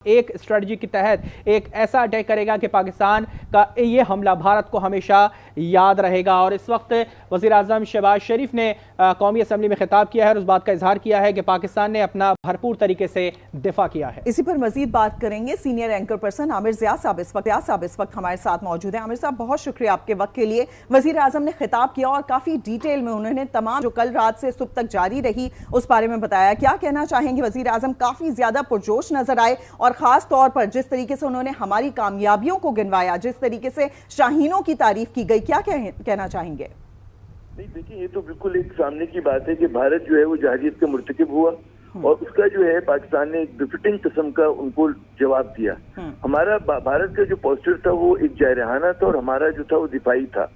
एक स्ट्रेटजी के तहत एक ऐसा अटैक करेगा कि पाकिस्तान का ये हमला भारत को हमेशा याद रहेगा। और इस वक्त वज़ीर आज़म शहबाज शरीफ ने कौमी असम्बली में खिताब किया है और उस बात का इजहार किया है कि पाकिस्तान ने अपना भरपूर तरीके से दिफा किया है। इसी पर मजीद बात करेंगे। Senior anchor person Aamir Zia sahab इस वक्त हमारे साथ मौजूद हैं। आमिर साहब, बहुत शुक्रिया आपके वक्त के लिए। वज़ीर आज़म ने खिताब किया और काफ़ी डिटेल में उन्होंने तमाम जो कल रात से सुबह तक जारी रही उस बारे में बताया। क्या कहना चाहेंगे? वज़ीर आज़म काफ़ी ज़्यादा पुरजोश नजर आए और खास तौर पर जिस तरीके से उन्होंने हमारी कामयाबियों को गिनवाया, जिस तरीके से शाहीनों की तारीफ की गई, क्या कहना चाहेंगे? नहीं, देखिए, ये तो बिल्कुल एक सामने की बात है कि भारत जो है वो जहाजियत का मुर्तकिब हुआ और उसका जो है पाकिस्तान ने एक बिफिटिंग किस्म का उनको जवाब दिया। हमारा भारत का जो पोस्टर था वो एक जारहाना था और हमारा जो था वो दिफाई था।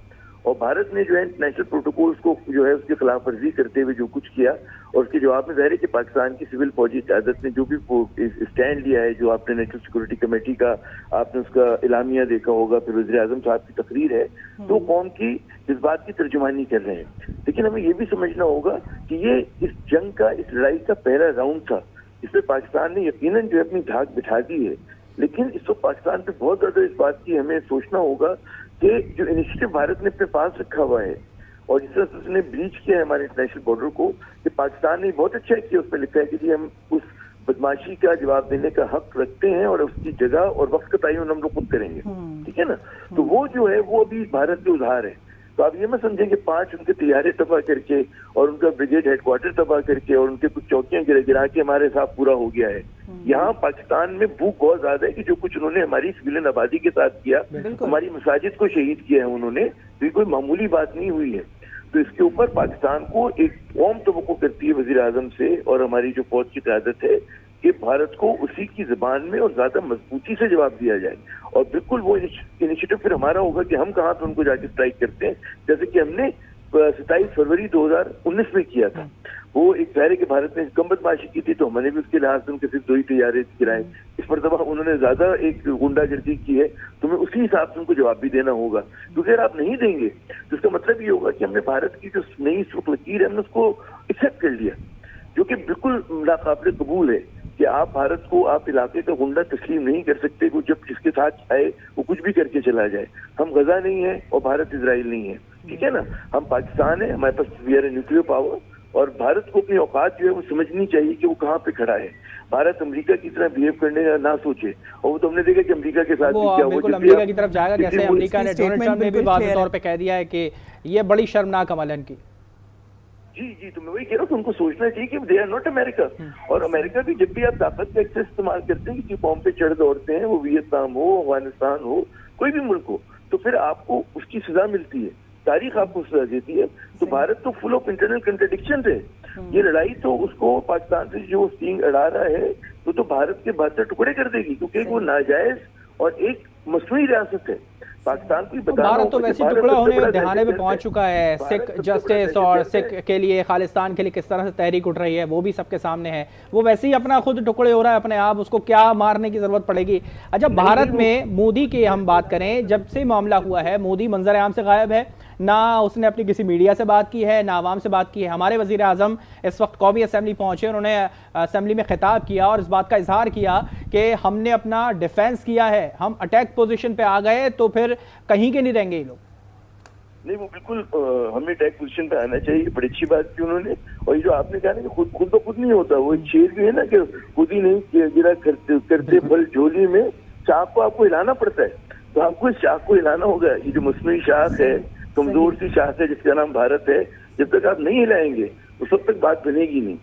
और भारत ने जो है इंटरनेशनल प्रोटोकॉल्स को जो है उसकी खिलाफ वर्जी करते हुए जो कुछ किया और उसके जवाब में ज़ाहिर है कि पाकिस्तान की सिविल फौजी क़यादत ने जो भी स्टैंड लिया है, जो आपने नेशनल सिक्योरिटी कमेटी का आपने उसका इलामिया देखा होगा, फिर वज़ीर आज़म साहब की तकरीर है, तो कौम की इस बात की तर्जुमानी कर रहे हैं। लेकिन हमें ये भी समझना होगा कि ये इस जंग का, इस लड़ाई का पहला राउंड था। इसमें पाकिस्तान ने यकीनन जो है अपनी धाक बिठा दी है, लेकिन इस वक्त पाकिस्तान पे बहुत ज्यादा इस बात की हमें सोचना होगा कि जो इनिशिएटिव भारत ने अपने पास रखा हुआ है और जिस तरह से उसने ब्रीच किया है हमारे इंटरनेशनल बॉर्डर को, कि पाकिस्तान ने बहुत अच्छा किया। उस पर लिखा है कि जी हम उस बदमाशी का जवाब देने का हक रखते हैं और उसकी जगह और वक्त का तयन हम लोग खुद करेंगे। ठीक है ना? तो वो जो है वो अभी भारत के उधार है। तो आप ये मत समझें कि 5 उनके तैयारे तबाह करके और उनका ब्रिगेड हेडक्वार्टर तबाह करके और उनके कुछ चौकियां गिरा के हमारे साथ पूरा हो गया है। यहाँ पाकिस्तान में भूख बहुत ज्यादा है कि जो कुछ उन्होंने हमारी सिविलियन आबादी के साथ किया, हमारी मसाजिद को शहीद किया है उन्होंने, तो कोई मामूली बात नहीं हुई है। तो इसके ऊपर पाकिस्तान को एक कौम तवक्को करती है वज़ीर आज़म से और हमारी जो फौज की क़यादत है कि भारत को उसी की जुबान में और ज्यादा मजबूती से जवाब दिया जाए। और बिल्कुल वो इनिशिएटिव फिर हमारा होगा कि हम कहाँ पे उनको जाके स्ट्राइक करते हैं, जैसे कि हमने 27 फरवरी 2019 में किया था। वो एक ज़ाहिर कि भारत ने कम बदमाशी की थी तो हमने भी उसके लिहाज से उनके सिर्फ 2 ही तैयारे गिराए। इस मरतबा उन्होंने ज्यादा एक गुंडागर्दी की है, तो हमें उसी हिसाब से उनको जवाब भी देना होगा। क्योंकि अगर आप नहीं देंगे तो इसका मतलब ये होगा कि हमने भारत की जो नई सुर्ख लकीर है हमने उसको एक्सेप्ट कर लिया, जो कि बिल्कुल नाकाबिल कबूल है कि आप भारत को, आप इलाके का गुंडा तस्लीम नहीं कर सकते। वो जब जिसके साथ आए वो कुछ भी करके चला जाए। हम गजा नहीं है और भारत इजराइल नहीं है, ठीक है ना? हम पाकिस्तान है, हमारे पास वी आर न्यूक्लियर पावर और भारत को अपनी औकात जो है वो समझनी चाहिए कि वो कहाँ पे खड़ा है। भारत अमेरिका की तरह बिहेव करने का ना सोचे। और वो तो हमने देखा कि अमेरिका के साथ भी क्या हुआ, अमेरिका की तरफ जाएगा। जैसे अमेरिका ने डोनाल्ड ट्रंप ने भी वाज़ेह तौर पे कह दिया है कि ये बड़ी शर्मनाक अमल है इनकी। जी, तो मैं वही कह रहा हूँ कि उनको सोचना चाहिए कि दे आर नॉट अमेरिका। और अमेरिका भी जब भी आप ताकत का एक्सेस इस्तेमाल करते हैं, किसी कौम पे चढ़ दौड़ते हैं, वो वियतनाम हो, अफगानिस्तान हो, कोई भी मुल्क हो, तो फिर आपको उसकी सजा मिलती है, तारीख आपको सजा देती है। तो भारत तो फुल ऑफ इंटरनल कंट्रडिक्शन है। ये लड़ाई तो उसको पाकिस्तान से जो स्टिंग अड़ा रहा है तो भारत के 72 टुकड़े कर देगी, क्योंकि वो नाजायज और एक मसनूई रियासत है। पाकिस्तान को भारत तो वैसे टुकड़ा होने दहाने पे पहुंच चुका है। सिख जस्टिस और सिख के लिए, खालिस्तान के लिए किस तरह से तहरीक उठ रही है वो भी सबके सामने है। वो वैसे ही अपना खुद टुकड़े हो रहा है अपने आप, उसको क्या मारने की जरूरत पड़ेगी। अच्छा, भारत में मोदी की हम बात करें, जब से मामला हुआ है मोदी मंजर आम से गायब है। ना उसने अपनी किसी मीडिया से बात की है, ना आवाम से बात की है। हमारे वज़ीर आज़म इस वक्त कौमी असम्बली पहुंचे, उन्होंने असम्बली में खिताब किया और इस बात का इजहार किया कि हमने अपना डिफेंस किया है, हम अटैक पोजीशन पे आ गए तो फिर कहीं के नहीं रहेंगे ये लोग। नहीं, वो बिल्कुल हमें अटैक पोजीशन पे आना चाहिए। बड़ी अच्छी बात की उन्होंने। और ये जो आपने कहा ना कि खुद तो खुद नहीं होता, वो एक शेर भी है ना कि खुद ही नहीं गिरा करते फल झोली में, चाक को आपको हिलाना पड़ता है। तो आपको इस चाक को हिलाना होगा। ये जो मसनूई शाख है, कमजोर सी शाख है जिसका नाम भारत है, जब तक आप नहीं हिलाएंगे तो सब तक बात बनेगी नहीं।